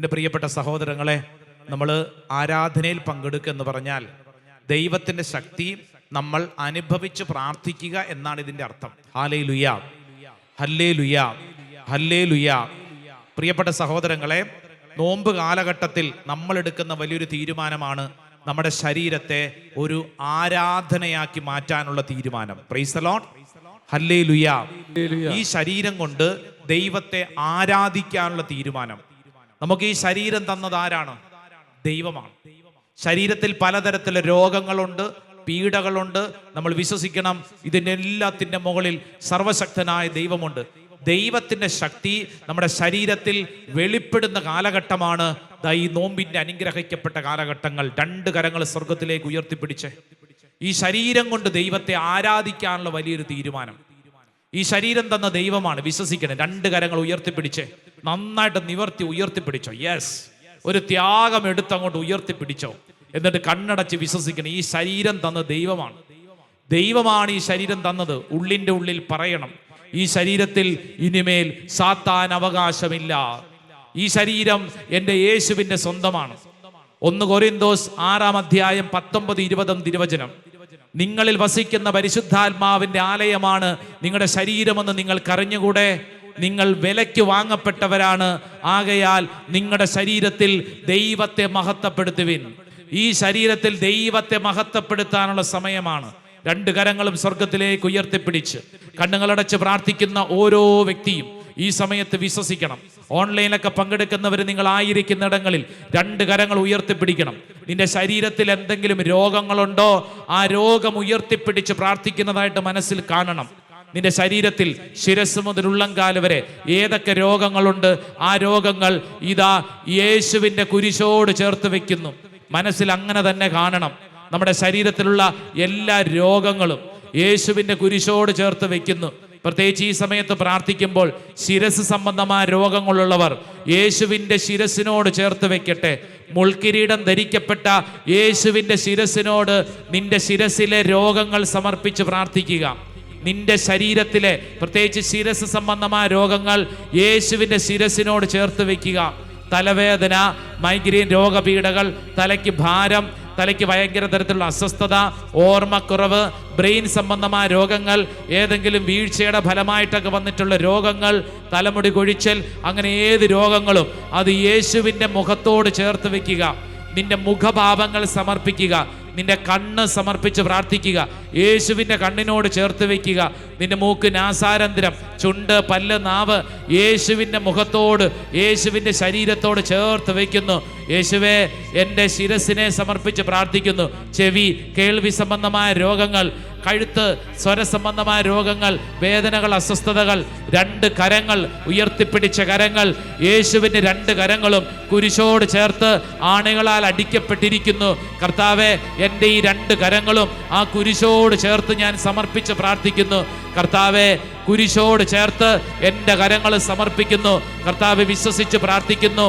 എൻ്റെ പ്രിയപ്പെട്ട സഹോദരങ്ങളെ, നമ്മൾ ആരാധനയിൽ പങ്കെടുക്കുക എന്ന് പറഞ്ഞാൽ ദൈവത്തിൻ്റെ ശക്തി നമ്മൾ അനുഭവിച്ച് പ്രാർത്ഥിക്കുക എന്നാണ് ഇതിൻ്റെ അർത്ഥം. Hallelujah, hallelujah, hallelujah. പ്രിയപ്പെട്ട സഹോദരങ്ങളെ, നോമ്പ് കാലഘട്ടത്തിൽ നമ്മൾ എടുക്കുന്ന വലിയൊരു തീരുമാനമാണ് നമ്മുടെ ശരീരത്തെ ഒരു ആരാധനയാക്കി മാറ്റാനുള്ള തീരുമാനം. Praise the Lord, hallelujah. ഈ ശരീരം കൊണ്ട് ദൈവത്തെ ആരാധിക്കാനുള്ള തീരുമാനം. നമുക്ക് ഈ ശരീരം തന്നത് ആരാണ്? ദൈവമാണ്. ശരീരത്തിൽ പലതരത്തിലുള്ള രോഗങ്ങളുണ്ട്, പീഡകളുണ്ട്. നമ്മൾ വിശ്വസിക്കണം, ഇതിൻ്റെ എല്ലാത്തിൻ്റെ മുകളിൽ സർവശക്തനായ ദൈവമുണ്ട്. ദൈവത്തിൻ്റെ ശക്തി നമ്മുടെ ശരീരത്തിൽ വെളിപ്പെടുന്ന കാലഘട്ടമാണ് ഈ നോമ്പിൻ്റെ അനുഗ്രഹിക്കപ്പെട്ട കാലഘട്ടങ്ങൾ. 2 കരങ്ങൾ സ്വർഗത്തിലേക്ക് ഉയർത്തിപ്പിടിച്ച് ഈ ശരീരം കൊണ്ട് ദൈവത്തെ ആരാധിക്കാനുള്ള വലിയൊരു തീരുമാനം. ഈ ശരീരം തന്ന ദൈവമാണ്, വിശ്വസിക്കണം. 2 കരങ്ങൾ ഉയർത്തിപ്പിടിച്ച് നന്നായിട്ട് നിവർത്തി ഉയർത്തിപ്പിടിച്ചോ. യെസ്, ഒരു ത്യാഗം എടുത്ത് അങ്ങോട്ട് ഉയർത്തിപ്പിടിച്ചോ. എന്നിട്ട് കണ്ണടച്ച് വിശ്വസിക്കണം, ഈ ശരീരം തന്ന ദൈവമാണ്. ദൈവമാണ് ഈ ശരീരം തന്നത്. ഉള്ളിൻ്റെ ഉള്ളിൽ പറയണം, ഈ ശരീരത്തിൽ ഇനിമേൽ സാത്താൻ അവകാശമില്ല. ഈ ശരീരം എൻ്റെ യേശുവിൻ്റെ സ്വന്തമാണ്. 1 കൊരിന്തോസ് 6 അധ്യായം 19-20 തിരുവചനം. നിങ്ങളിൽ വസിക്കുന്ന പരിശുദ്ധാത്മാവിൻ്റെ ആലയമാണ് നിങ്ങളുടെ ശരീരമെന്ന് നിങ്ങൾക്കറിഞ്ഞുകൂടെ? നിങ്ങൾ വിലയ്ക്ക് വാങ്ങപ്പെട്ടവരാണ്. ആകയാൽ നിങ്ങളുടെ ശരീരത്തിൽ ദൈവത്തെ മഹത്വപ്പെടുത്തുവിൻ. ഈ ശരീരത്തിൽ ദൈവത്തെ മഹത്വപ്പെടുത്താനുള്ള സമയമാണ്. 2 കരങ്ങളും സ്വർഗത്തിലേക്ക് ഉയർത്തിപ്പിടിച്ച് കണ്ണുകളടച്ച് പ്രാർത്ഥിക്കുന്ന ഓരോ വ്യക്തിയും ഈ സമയത്ത് വിശ്വസിക്കണം. ഓൺലൈനിലൊക്കെ പങ്കെടുക്കുന്നവർ, നിങ്ങൾ ആയിരിക്കുന്നിടങ്ങളിൽ 2 കരങ്ങൾ ഉയർത്തിപ്പിടിക്കണം. നിന്റെ ശരീരത്തിൽ എന്തെങ്കിലും രോഗങ്ങളുണ്ടോ, ആ രോഗം ഉയർത്തിപ്പിടിച്ച് പ്രാർത്ഥിക്കുന്നതായിട്ട് മനസ്സിൽ കാണണം. നിന്റെ ശരീരത്തിൽ ശിരസ് മുതൽ ഉള്ളംകാല് വരെ ഏതൊക്കെ രോഗങ്ങളുണ്ട്, ആ രോഗങ്ങൾ ഇതാ യേശുവിൻ്റെ കുരിശോട് ചേർത്ത് വെക്കുന്നു. മനസ്സിൽ അങ്ങനെ തന്നെ കാണണം. നമ്മുടെ ശരീരത്തിലുള്ള എല്ലാ രോഗങ്ങളും യേശുവിൻ്റെ കുരിശോട് ചേർത്ത് വെക്കുന്നു. പ്രത്യേകിച്ച് ഈ സമയത്ത് പ്രാർത്ഥിക്കുമ്പോൾ ശിരസ് സംബന്ധമായ രോഗങ്ങളുള്ളവർ യേശുവിൻ്റെ ശിരസിനോട് ചേർത്ത് വെക്കട്ടെ. മുൾക്കിരീടം ധരിക്കപ്പെട്ട യേശുവിൻ്റെ ശിരസിനോട് നിന്റെ ശിരസിലെ രോഗങ്ങൾ സമർപ്പിച്ച് പ്രാർത്ഥിക്കുക. നിന്റെ ശരീരത്തിലെ പ്രത്യേകിച്ച് ശിരസ് സംബന്ധമായ രോഗങ്ങൾ യേശുവിൻ്റെ ശിരസിനോട് ചേർത്ത് വെക്കുക. തലവേദന, മൈഗ്രെയിൻ രോഗപീഠകൾ, തലയ്ക്ക് ഭാരം, തലയ്ക്ക് ഭയങ്കര തരത്തിലുള്ള അസ്വസ്ഥത, ഓർമ്മക്കുറവ്, ബ്രെയിൻ സംബന്ധമായ രോഗങ്ങൾ, ഏതെങ്കിലും വീഴ്ചയുടെ ഫലമായിട്ടൊക്കെ വന്നിട്ടുള്ള രോഗങ്ങൾ, തലമുടി കൊഴിച്ചൽ, അങ്ങനെ ഏത് രോഗങ്ങളും അത് യേശുവിൻ്റെ മുഖത്തോട് ചേർത്ത് വെക്കുക. നിന്റെ മുഖഭാവങ്ങൾ സമർപ്പിക്കുക. നിന്റെ കണ്ണ് സമർപ്പിച്ച് പ്രാർത്ഥിക്കുക. യേശുവിൻ്റെ കണ്ണിനോട് ചേർത്ത് വെക്കുക. നിന്റെ മൂക്ക്, നാസാരന്ധ്രം, ചുണ്ട്, പല്ല്, നാവ് യേശുവിൻ്റെ മുഖത്തോട്, യേശുവിൻ്റെ ശരീരത്തോട് ചേർത്ത് വയ്ക്കുന്നു. യേശുവേ, എൻ്റെ ശിരസിനെ സമർപ്പിച്ച് പ്രാർത്ഥിക്കുന്നു. ചെവി, കേൾവി സംബന്ധമായ രോഗങ്ങൾ, കഴുത്ത്, സ്വരസംബന്ധമായ രോഗങ്ങൾ, വേദനകൾ, അസ്വസ്ഥതകൾ, 2 കരങ്ങൾ ഉയർത്തിപ്പിടിച്ച കരങ്ങൾ, യേശുവിൻ്റെ 2 കരങ്ങളും കുരിശോട് ചേർത്ത് ആണികളാൽ അടിക്കപ്പെട്ടിരിക്കുന്നു. കർത്താവേ, എൻ്റെ ഈ 2 കരങ്ങളും ആ കുരിശോട് ചേർത്ത് ഞാൻ സമർപ്പിച്ച് പ്രാർത്ഥിക്കുന്നു. കർത്താവേ, കുരിശോട് ചേർത്ത് എൻ്റെ കരങ്ങൾ സമർപ്പിക്കുന്നു. കർത്താവെ, വിശ്വസിച്ച് പ്രാർത്ഥിക്കുന്നു.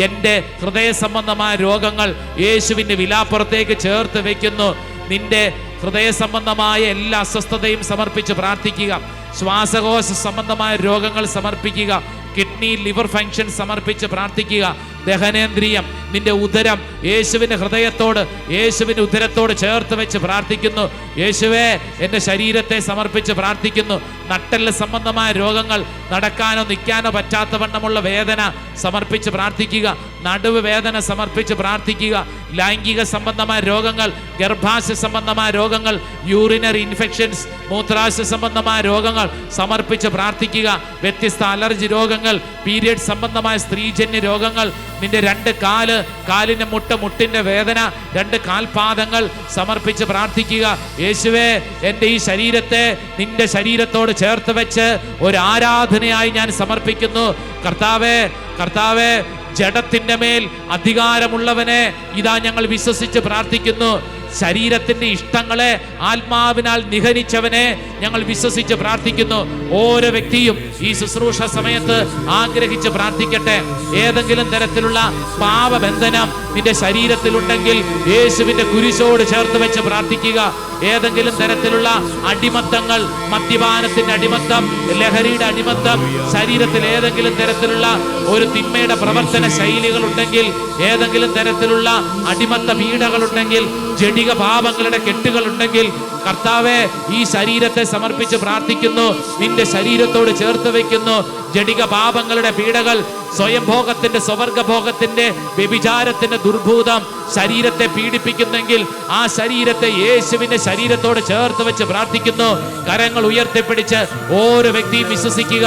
എൻ്റെ ഹൃദയ സംബന്ധമായ രോഗങ്ങൾ യേശുവിൻ്റെ വിലാപ്പുറത്തേക്ക് ചേർത്ത് വയ്ക്കുന്നു. നിന്റെ ഹൃദയ സംബന്ധമായ എല്ലാ അസ്വസ്ഥതയും സമർപ്പിച്ച് പ്രാർത്ഥിക്കുക. ശ്വാസകോശ സംബന്ധമായ രോഗങ്ങൾ സമർപ്പിക്കുക. കിഡ്നി, ലിവർ ഫങ്ഷൻ സമർപ്പിച്ച് പ്രാർത്ഥിക്കുക. ദഹനേന്ദ്രിയം, നിന്റെ ഉദരം യേശുവിൻ്റെ ഹൃദയത്തോട്, യേശുവിൻ്റെ ഉദരത്തോട് ചേർത്ത് വെച്ച് പ്രാർത്ഥിക്കുന്നു. യേശുവേ, എൻ്റെ ശരീരത്തെ സമർപ്പിച്ച് പ്രാർത്ഥിക്കുന്നു. നട്ടെല്ല് സംബന്ധമായ രോഗങ്ങൾ, നടക്കാനോ നിൽക്കാനോ പറ്റാത്ത വണ്ണമുള്ള വേദന സമർപ്പിച്ച് പ്രാർത്ഥിക്കുക. നടുവ് വേദന സമർപ്പിച്ച് പ്രാർത്ഥിക്കുക. ലൈംഗിക സംബന്ധമായ രോഗങ്ങൾ, ഗർഭാശയ സംബന്ധമായ രോഗങ്ങൾ, യൂറിനറി ഇൻഫെക്ഷൻസ്, മൂത്രാശയ സംബന്ധമായ രോഗങ്ങൾ സമർപ്പിച്ച് പ്രാർത്ഥിക്കുക. വ്യത്യസ്ത അലർജി രോഗങ്ങൾ, പീരിയഡ് സംബന്ധമായ സ്ത്രീജന്യ രോഗങ്ങൾ, നിന്റെ 2 കാല്, കാലിൻ്റെ മുട്ടിൻ്റെ വേദന, 2 കാൽപാദങ്ങൾ സമർപ്പിച്ച് പ്രാർത്ഥിക്കുക. യേശുവേ, എൻ്റെ ഈ ശരീരത്തെ നിന്റെ ശരീരത്തോട് ചേർത്ത് വെച്ച് ഒരു ആരാധനയായി ഞാൻ സമർപ്പിക്കുന്നു. കർത്താവേ, കർത്താവേ, ജഡത്തിൻ്റെ മേൽ അധികാരമുള്ളവനെ ഇതാ ഞങ്ങൾ വിശ്വസിച്ച് പ്രാർത്ഥിക്കുന്നു. ശരീരത്തിന്റെ ഇഷ്ടങ്ങളെ ആത്മാവിനാൽ നിഹനിച്ചവനെ ഞങ്ങൾ വിശ്വസിച്ച് പ്രാർത്ഥിക്കുന്നു. ഓരോ വ്യക്തിയും ഈ ശുശ്രൂഷ സമയത്ത് ആഗ്രഹിച്ച് പ്രാർത്ഥിക്കട്ടെ. ഏതെങ്കിലും തരത്തിലുള്ള പാപബന്ധനം നിന്റെ ശരീരത്തിലുണ്ടെങ്കിൽ യേശുവിന്റെ കുരിശോട് ചേർത്ത് വെച്ച് പ്രാർത്ഥിക്കുക. ഏതെങ്കിലും തരത്തിലുള്ള അടിമത്തങ്ങൾ, മദ്യപാനത്തിന്റെ അടിമത്തം, ലഹരിയുടെ അടിമത്തം, ശരീരത്തിൽ ഏതെങ്കിലും തരത്തിലുള്ള ഒരു തിന്മയുടെ പ്രവർത്തന ശൈലികൾ ഉണ്ടെങ്കിൽ, ഏതെങ്കിലും തരത്തിലുള്ള അടിമത്ത പീഡകളുണ്ടെങ്കിൽ, ജഡിക പാപങ്ങളുടെ കെട്ടുകൾ ഉണ്ടെങ്കിൽ, കർത്താവേ, ഈ ശരീരത്തെ സമർപ്പിച്ച് പ്രാർത്ഥിക്കുന്നു. നിന്റെ ശരീരത്തോട് ചേർത്ത് വെക്കുന്നു. ജഡിക പാപങ്ങളുടെ പീഡകൾ, സ്വയംഭോഗത്തിന്റെ, സ്വവർഗഭോഗത്തിന്റെ, വ്യഭിചാരത്തിന്റെ ദുർഭൂതം ശരീരത്തെ പീഡിപ്പിക്കുന്നെങ്കിൽ ആ ശരീരത്തെ യേശുവിന്റെ ശരീരത്തോട് ചേർത്ത് വെച്ച് പ്രാർത്ഥിക്കുന്നു. കരങ്ങൾ ഉയർത്തിപ്പിടിച്ച് ഓരോ വ്യക്തിയും വിശ്വസിക്കുക.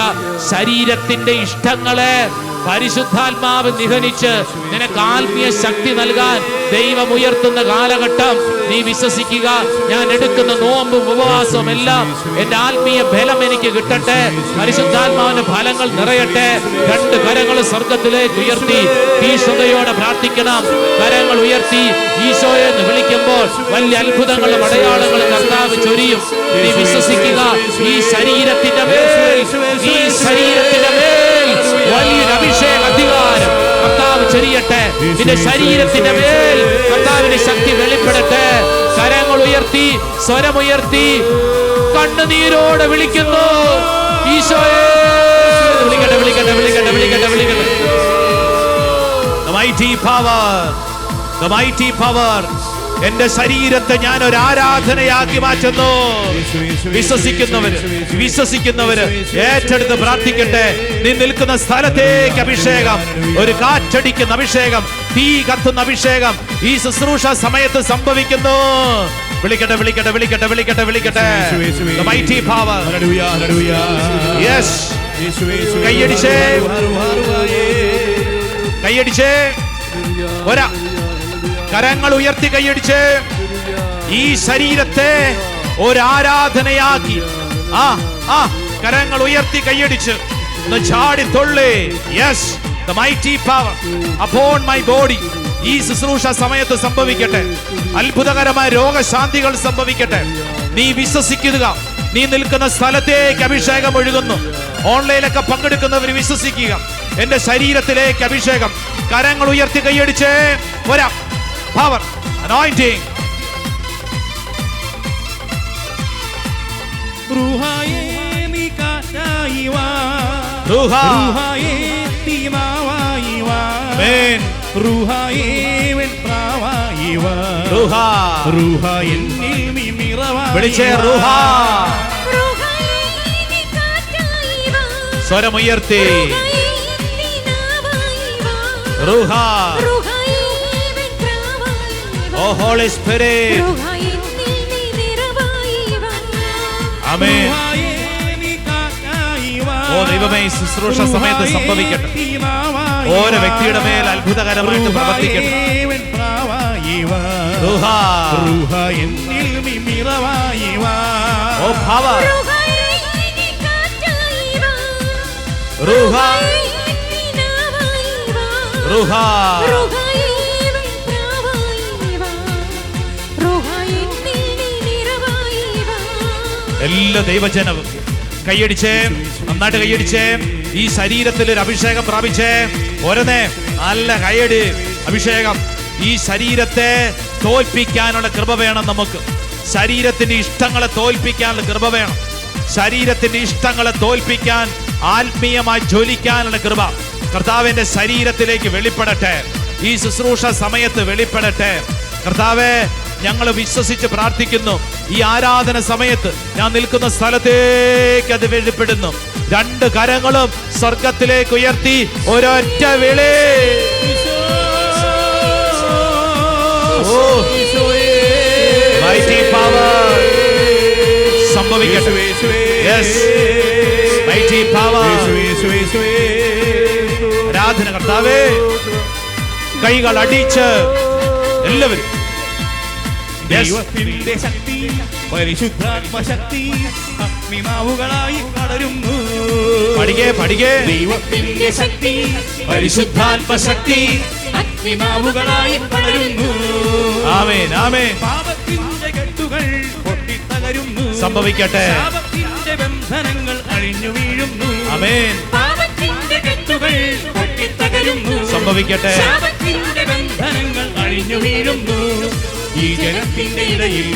ശരീരത്തിന്റെ ഇഷ്ടങ്ങളെ പരിശുദ്ധാത്മാവ് നിഹനിച്ച് നിനക്ക് ആത്മീയ ശക്തി നൽകാൻ ദൈവം ഉയർത്തുന്ന കാലഘട്ടം നീ വിശ്വസിക്കുക. ഞാൻ എടുക്കുന്ന നോമ്പും ഉപവാസവും എല്ലാം എന്റെ ആത്മീയ ബലം എനിക്ക് കിട്ടട്ടെ, പരിശുദ്ധാത്മാവിന്റെ ഫലങ്ങൾ നിറയട്ടെ. രണ്ട് കരങ്ങൾ സ്വർഗത്തിലേക്ക് ഉയർത്തി തീഷ്ണതയോടെ പ്രാർത്ഥിക്കണം. കരങ്ങൾ ഉയർത്തി ഈശോയെ എന്ന് വിളിക്കുമ്പോൾ വലിയ അത്ഭുതങ്ങളും അടയാളങ്ങളും കർത്താവ് ചൊരിയും. നീ വിശ്വസിക്കുക. ഈ ശരീരത്തിന്റെ മേൽ, ഈ ശരീരത്തിന്റെ മേൽ വലിയൊരു അഭിഷേക അധികാരം കർത്താവ് ചൊരിയട്ടെ. നിന്റെ ശരീരത്തിന്റെ മേൽ കർത്താവിന്റെ ശക്തി വെളിപ്പെടട്ടെ. കരങ്ങൾ ഉയർത്തി, സ്വരമുയർത്തി, കണ്ണുനീരോടെ വിളിക്കുന്നു. ഈശോയെ വിളിക്കട്ടെ, വിളിക്കട്ടെ, വിളിക്കട്ടെ, വിളിക്കട്ടെ, വിളിക്കട്ടെ. The mighty power, the mighty power. എന്റെ ശരീരത്തെ ഞാൻ ഒരു ആരാധനയാക്കി മാറ്റുന്നു. വിശ്വസിക്കുന്നവര് ഏറ്റെടുത്ത് പ്രാർത്ഥിക്കട്ടെ. നീ നിൽക്കുന്ന സ്ഥലത്തേക്ക് അഭിഷേകം, ഒരു കാറ്റടിക്കുന്ന അഭിഷേകം, തീ കത്തുന്ന അഭിഷേകം ഈ ശുശ്രൂഷ സമയത്ത് സംഭവിക്കുന്നു. വിളിക്കട്ടെ, വിളിക്കട്ടെ, വിളിക്കട്ടെ, വിളിക്കട്ടെ, വിളിക്കട്ടെ. The mighty power. Yes. കൈയടിച്ചേ, കൈയടിച്ചേ, ഒരാ കരങ്ങൾ ഉയർത്തി കൈയടിച്ച് ഈ ശരീരത്തെ ഒരാരാധനയാക്കി. കരങ്ങൾ ഉയർത്തി കൈയടിച്ച് ചാടി തൊള്ളേ. Yes, the mighty power upon my body. ഈ ശുശ്രൂഷ സമയത്ത് സംഭവിക്കട്ടെ. അത്ഭുതകരമായ രോഗശാന്തികൾ സംഭവിക്കട്ടെ. നീ വിശ്വസിക്കുക. നീ നിൽക്കുന്ന സ്ഥലത്തേക്ക് അഭിഷേകം ഒഴുകുന്നു. ഓൺലൈനിലൊക്കെ പങ്കെടുക്കുന്നവർ വിശ്വസിക്കുക. എന്റെ ശരീരത്തിലേക്ക് അഭിഷേകം. കരങ്ങൾ ഉയർത്തി കൈയടിച്ച് ഒരാ power, anointing. Ruhaye mikataiwa, Ruhaye timawaiwa, Amen. Ruhaye venpravaiwa, Ruhaye nilmiravaiwa. വിളിച്ചേ Ruhaye mikataiwa, സ്വരമുയർത്തി Ruhaye. Oh Holy Spirit. Amen. ഓ ദൈവമേ, ശുശ്രൂഷ സമയത്ത് സംഭവിക്കട്ടെ. ഓരോ വ്യക്തിയുടെ മേൽ അത്ഭുതകരമായിട്ട് പ്രവർത്തിക്കട്ടെ. ഓ power. എല്ലാ ദൈവജനവും കൈയടിച്ചേ, നന്നായിട്ട് കൈയടിച്ചേ. ഈ ശരീരത്തിൽ ഒരു അഭിഷേകം പ്രാപിച്ചേ. ഓരോന്നേ നല്ല കൈയടി. അഭിഷേകം. ഈ ശരീരത്തെ തോൽപ്പിക്കാനുള്ള കൃപ വേണം നമുക്ക്. ശരീരത്തിന്റെ ഇഷ്ടങ്ങളെ തോൽപ്പിക്കാനുള്ള കൃപ വേണം. ശരീരത്തിന്റെ ഇഷ്ടങ്ങളെ തോൽപ്പിക്കാൻ, ആത്മീയമായി ജ്വലിക്കാനുള്ള കൃപ കർത്താവിന്റെ ശരീരത്തിലേക്ക് വെളിപ്പെടട്ടെ. ഈ ശുശ്രൂഷ സമയത്ത് വെളിപ്പെടട്ടെ. കർത്താവേ, ഞങ്ങൾ വിശ്വസിച്ച് പ്രാർത്ഥിക്കുന്നു. ഈ ആരാധന സമയത്ത് ഞാൻ നിൽക്കുന്ന സ്ഥലത്തേക്ക് അത് വെളിപ്പെടുന്നു. രണ്ട് കരങ്ങളും സ്വർഗത്തിലേക്ക് ഉയർത്തി ഒരൊറ്റ വിളി. Mighty power സംഭവിക്കട്ടെ. Yes, mighty power. ആരാധന കർത്താവേ. കൈകൾ അടിച്ച് എല്ലാവരും ദൈവത്തിന്റെ ശക്തി, പരിശുദ്ധാത്മശക്തി അഗ്നിനാവുകളായി പടരുന്നു. പഠിക്കേ പഠിക്കേ. ദൈവത്തിന്റെ ശക്തി, പരിശുദ്ധാത്മശക്തി അഗ്നിനാവുകളായി പടരുന്നു. ആമേൻ ആമേൻ. പാപത്തിന്റെ കെട്ടുകൾ പൊട്ടിത്തകരുന്നു. സംഭവിക്കട്ടെ. ശാപത്തിന്റെ ബന്ധനങ്ങൾ അഴിഞ്ഞു വീഴുന്നു. ആമേൻ. പാപത്തിന്റെ കെട്ടുകൾ പൊട്ടിത്തകരുന്നു. സംഭവിക്കട്ടെ. ശാപത്തിന്റെ ബന്ധനങ്ങൾ അഴിഞ്ഞു വീഴുന്നു. ഈ ജനത്തിന്റെ ഇടയിൽ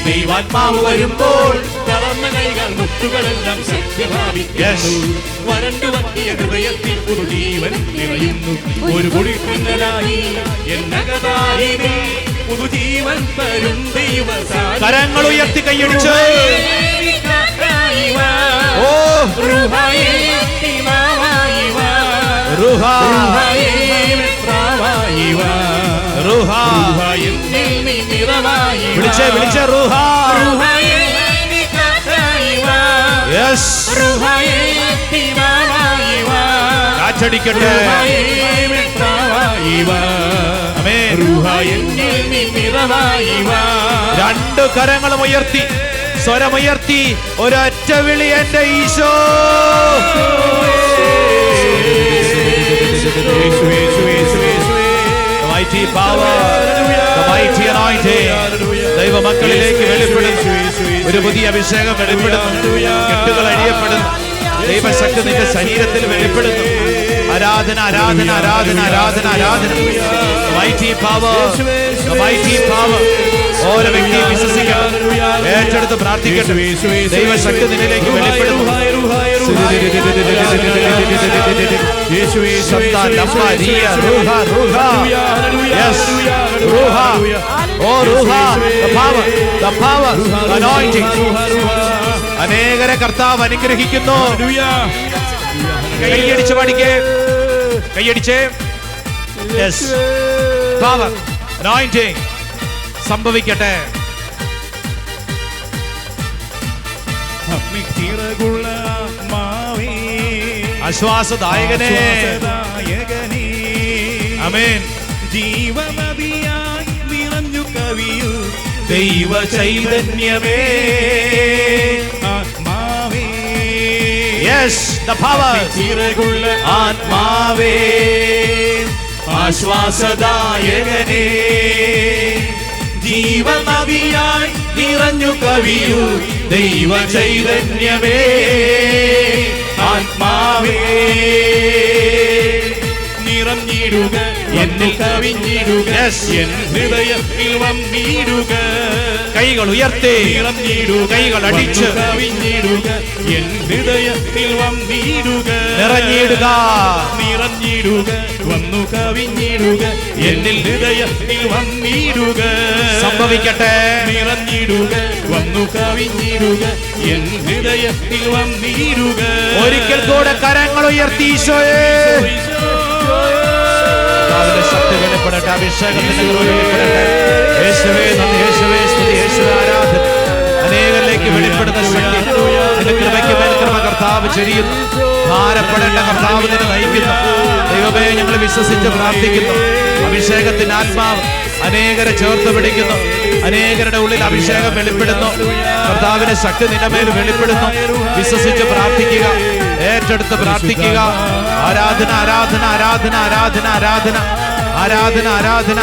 ദൈവാത്മാവ് വരുമ്പോൾ തളർന്ന കൈകൾ മുട്ടുകളെല്ലാം ശക്തി പ്രാപിക്കുന്നു. വരണ്ടു വറ്റിയ ഹൃദയത്തിൽ പുതുജീവൻ നിറയുന്നു. ഒരു കുടിക്കുന്നലായി എന്നകതായിനെ പുതുജീവൻ തരും ദൈവ കരങ്ങൾ ഉയർത്തി കൈയടിച്ച് ഓ വിളിച്ചേ വിളിച്ചേ റൂഹ. യെസ്. കാറ്റടിക്കട്ടെ. രണ്ടു കരങ്ങളും ഉയർത്തി സ്വരമുയർത്തി ഒരൊറ്റ വിളി എന്റെ Isho. Mighty power, the mighty anointing. ദൈവമക്കളിലേക്ക് വെളിപ്പെടുന്നു. ഒരു പുതിയ അഭിഷേകം വെളിപ്പെടുന്നു. കെട്ടുകൾ അഴിയപ്പെടുന്നു. ദൈവശക്തി നിന്റെ ശരീരത്തിൽ വെളിപ്പെടുന്നു. ആരാധന ആരാധന ആരാധന ആരാധന ആരാധന. Mighty power, the mighty power. ഓരോ വ്യക്തിയും വിശ്വസിക്കണം, ഏറ്റെടുത്ത് പ്രാർത്ഥിക്കട്ടെ. ദൈവശക്തി നിന്നിലേക്ക് വെളിപ്പെടുന്നു. അനേകരെ കർത്താവ് അനുഗ്രഹിക്കുന്നു. കൈയടിച്ച് പഠിക്കേ, കൈയടിച്ചേ. പവർ അനോയിന്റിംഗ് സംഭവിക്കട്ടെ. ആശ്വാസദായകനേ, ആമേൻ. ജീവനദിയായി നിറഞ്ഞു കവിയൂ ദൈവ ചൈതന്യമേ, ആത്മാവേ. Yes, the power. ചിറകുള്ള ആത്മാവേ, ആശ്വാസദായകനേ, ജീവനദിയായി നിറഞ്ഞു കവിയൂ ദൈവ ചൈതന്യമേ, ആത്മാവേ. നിറഞ്ഞിടുക, എന്നിൽ കവിഞ്ഞിടുക, എൻ ഹൃദയത്തിൽ വന്നിടുക. കൈകൾ ഉയർത്തി, നിറഞ്ഞിടുക, കൈകൾ അടിച്ച്, കവിഞ്ഞിടുക, എൻ ഹൃദയത്തിൽ വന്നിടുക. നിറഞ്ഞിടുക, നിറഞ്ഞിടുക, വന്നു കവിഞ്ഞിടുക, എന്നിൽ ഹൃദയത്തിൽ വന്നിടുക. സംഭവിക്കട്ടെ. നിറഞ്ഞിടുക, വന്നു കവിഞ്ഞിടുക, എൻ ഹൃദയത്തിൽ വന്നിടുക. ഒരിക്കൽ കൂടെ കരങ്ങൾ ഉയർത്തി ഈശോയെ. ശക്തി വെളിപ്പെടട്ടെ, അഭിഷേകത്തിന്റെ വെളിപ്പെടട്ടെ. യേശുവേ നന്ദി, യേശുവേ സ്തുതി, യേശുവേ ആരാധന. അനേകരിലേക്ക് വെളിപ്പെടുന്ന ശക്തി നിന്റെ കൃപയ്ക്ക് മേൽ കൃപ കർത്താവ് ചൊരിയുന്നു. ഭാരപ്പെടേണ്ട കർത്താവ് നിന്നെ നയിക്കുന്നു. ദൈവമേ, ഞങ്ങൾ വിശ്വസിച്ച് പ്രാർത്ഥിക്കുന്നു. അഭിഷേകത്തിന്റെ ആത്മാവ് അനേകരെ ചേർത്ത് പിടിക്കുന്നു. അനേകരുടെ ഉള്ളിൽ അഭിഷേകം വെളിപ്പെടുന്നു. കർത്താവിന്റെ ശക്തി നിന്റെ മേൽ വെളിപ്പെടുന്നു. വിശ്വസിച്ച് പ്രാർത്ഥിക്കുക, ഏറ്റെടുത്ത് പ്രാർത്ഥിക്കുക. ആരാധന ആരാധന ആരാധന ആരാധന ആരാധന ആരാധന ആരാധന.